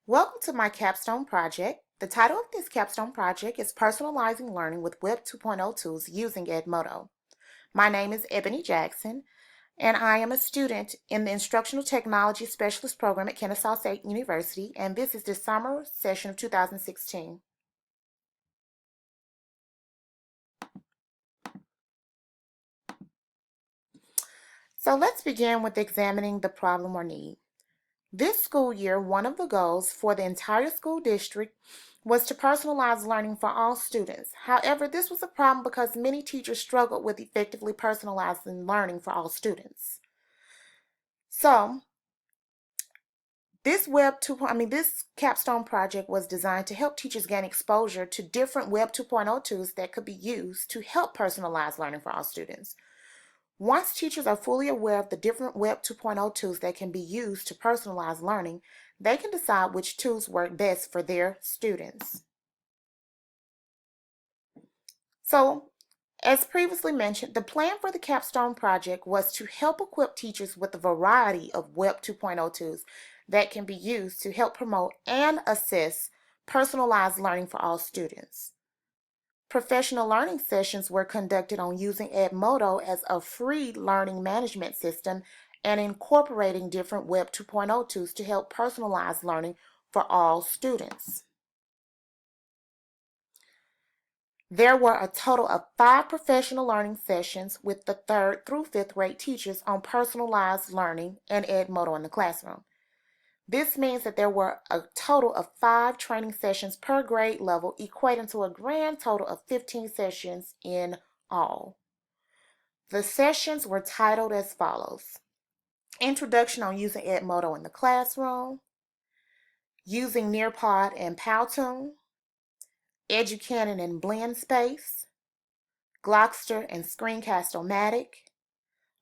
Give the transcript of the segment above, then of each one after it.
Welcome to my capstone project. The title of this capstone project is Personalizing Learning with Web 2.0 Tools Using Edmodo. My name is Ebony Jackson, and I am a student in the Instructional Technology Specialist Program at Kennesaw State University, and this is the summer session of 2016. So let's begin with examining the problem or need. This school year, one of the goals for the entire school district was to personalize learning for all students. However, this was a problem because many teachers struggled with effectively personalizing learning for all students. So, this capstone project was designed to help teachers gain exposure to different Web 2.0 tools that could be used to help personalize learning for all students. Once teachers are fully aware of the different Web 2.0 tools that can be used to personalize learning, they can decide which tools work best for their students. So, as previously mentioned, the plan for the capstone project was to help equip teachers with a variety of Web 2.0 tools that can be used to help promote and assess personalized learning for all students. Professional learning sessions were conducted on using Edmodo as a free learning management system and incorporating different Web 2.0 tools to help personalize learning for all students. There were a total of 5 professional learning sessions with the 3rd through 5th grade teachers on personalized learning and Edmodo in the classroom. This means that there were a total of 5 training sessions per grade level, equating to a grand total of 15 sessions in all. The sessions were titled as follows: Introduction on using Edmodo in the classroom, using Nearpod and Powtoon, Educanon and BlendSpace, Glockster and Screencast-O-Matic,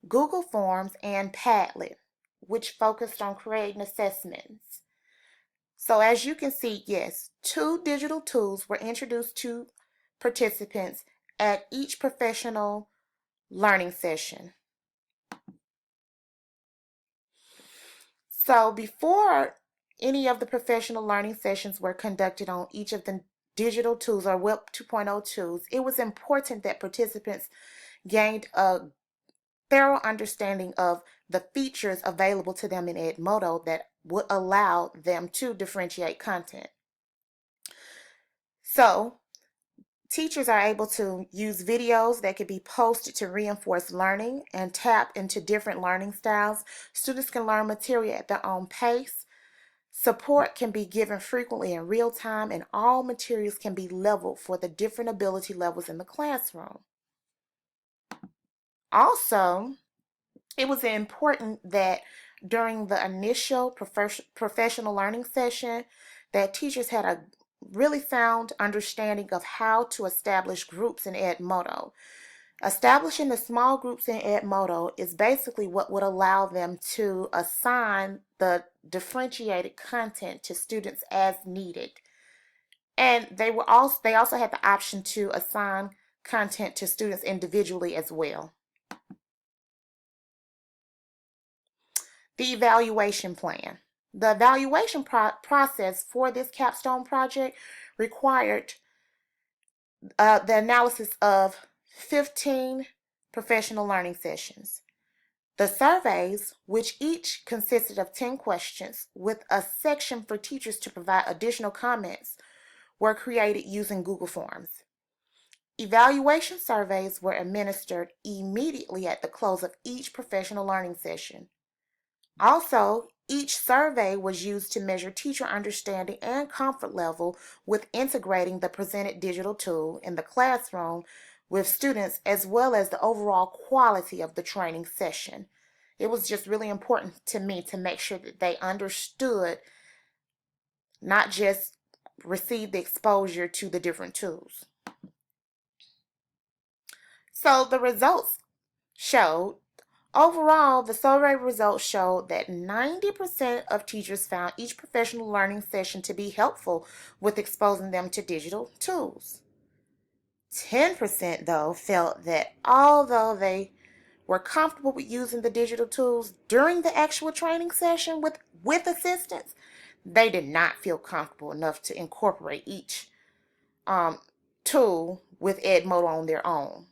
Google Forms, and Padlet, which focused on creating assessments. So as you can see, yes, 2 digital tools were introduced to participants at each professional learning session. So before any of the professional learning sessions were conducted on each of the digital tools or Web 2.0 tools, it was important that participants gained a thorough understanding of the features available to them in Edmodo that would allow them to differentiate content. So, teachers are able to use videos that could be posted to reinforce learning and tap into different learning styles. Students can learn material at their own pace. Support can be given frequently in real time, and all materials can be leveled for the different ability levels in the classroom. Also, it was important that during the initial professional learning session that teachers had a really sound understanding of how to establish groups in Edmodo. Establishing the small groups in Edmodo is basically what would allow them to assign the differentiated content to students as needed. And they also had the option to assign content to students individually as well. The evaluation plan. The evaluation process for this capstone project required the analysis of 15 professional learning sessions. The surveys, which each consisted of 10 questions with a section for teachers to provide additional comments, were created using Google Forms. Evaluation surveys were administered immediately at the close of each professional learning session. Also, each survey was used to measure teacher understanding and comfort level with integrating the presented digital tool in the classroom with students, as well as the overall quality of the training session. It was just really important to me to make sure that they understood, not just received the exposure to the different tools. So the results showed overall, the survey results showed that 90% of teachers found each professional learning session to be helpful with exposing them to digital tools. 10%, though, felt that although they were comfortable with using the digital tools during the actual training session with assistance, they did not feel comfortable enough to incorporate each tool with Edmodo on their own.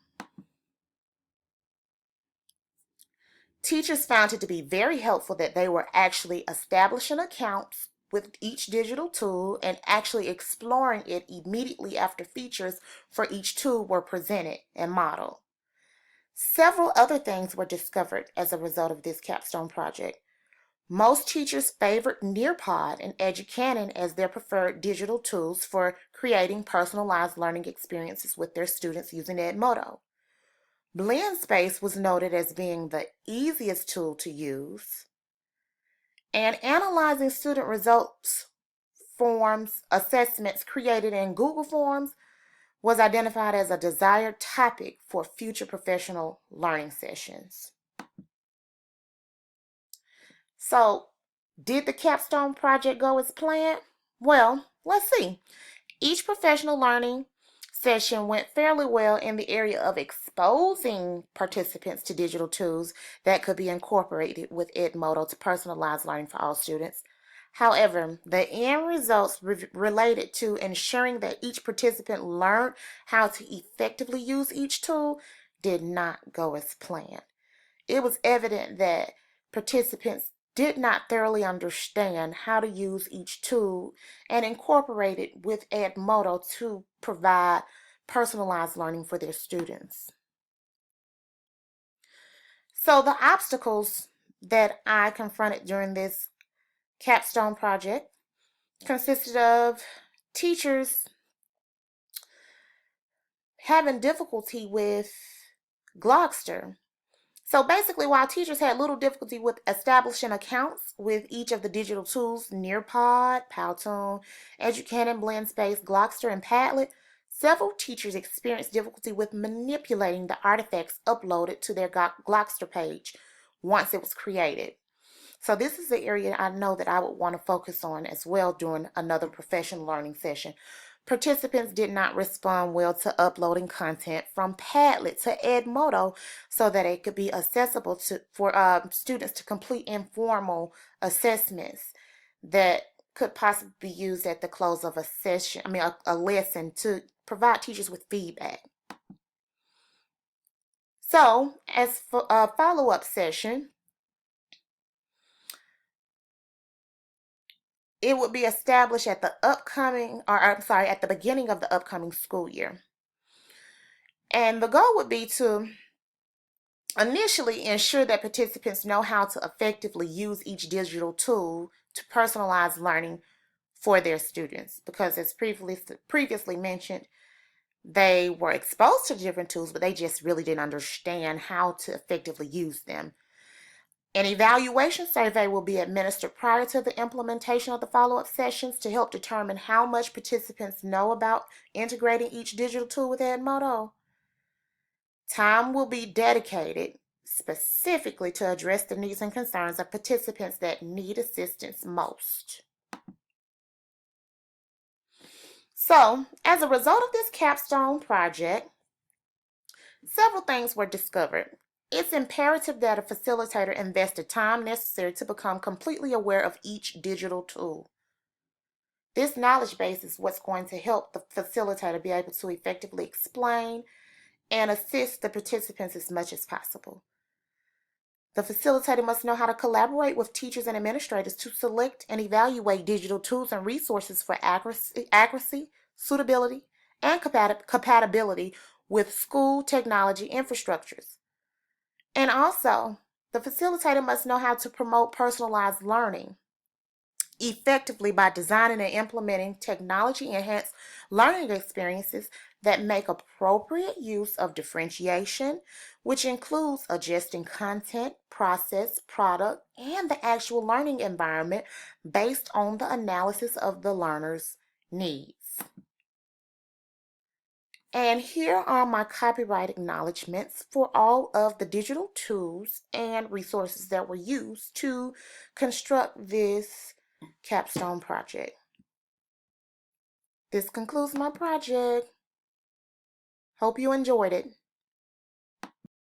Teachers found it to be very helpful that they were actually establishing accounts with each digital tool and actually exploring it immediately after features for each tool were presented and modeled. Several other things were discovered as a result of this capstone project. Most teachers favored Nearpod and Educanon as their preferred digital tools for creating personalized learning experiences with their students using Edmodo. BlendSpace was noted as being the easiest tool to use, and analyzing student results forms assessments created in Google Forms was identified as a desired topic for future professional learning sessions. So, did the capstone project go as planned? Well, let's see. Each professional learning session went fairly well in the area of exposing participants to digital tools that could be incorporated with Edmodo to personalize learning for all students. However, the end results related to ensuring that each participant learned how to effectively use each tool did not go as planned. It was evident that participants did not thoroughly understand how to use each tool and incorporate it with Edmodo to provide personalized learning for their students. So the obstacles that I confronted during this capstone project consisted of teachers having difficulty with Glogster. So basically, while teachers had little difficulty with establishing accounts with each of the digital tools, Nearpod, Powtoon, Educanon, BlendSpace, Glogster, and Padlet, several teachers experienced difficulty with manipulating the artifacts uploaded to their Glogster page once it was created. So this is the area I know that I would want to focus on as well during another professional learning session. Participants did not respond well to uploading content from Padlet to Edmodo so that it could be accessible for students to complete informal assessments that could possibly be used at the close of a session, a lesson to provide teachers with feedback. So, as for a follow-up session, it would be established at the at the beginning of the upcoming school year. And the goal would be to initially ensure that participants know how to effectively use each digital tool to personalize learning for their students. Because as previously mentioned, they were exposed to different tools, but they just really didn't understand how to effectively use them. An evaluation survey will be administered prior to the implementation of the follow-up sessions to help determine how much participants know about integrating each digital tool with Edmodo. Time will be dedicated specifically to address the needs and concerns of participants that need assistance most. So, as a result of this capstone project, several things were discovered. It's imperative that a facilitator invest the time necessary to become completely aware of each digital tool. This knowledge base is what's going to help the facilitator be able to effectively explain and assist the participants as much as possible. The facilitator must know how to collaborate with teachers and administrators to select and evaluate digital tools and resources for accuracy, suitability, and compatibility with school technology infrastructures. And also, the facilitator must know how to promote personalized learning effectively by designing and implementing technology-enhanced learning experiences that make appropriate use of differentiation, which includes adjusting content, process, product, and the actual learning environment based on the analysis of the learner's needs. And here are my copyright acknowledgments for all of the digital tools and resources that were used to construct this capstone project. This concludes my project. Hope you enjoyed it.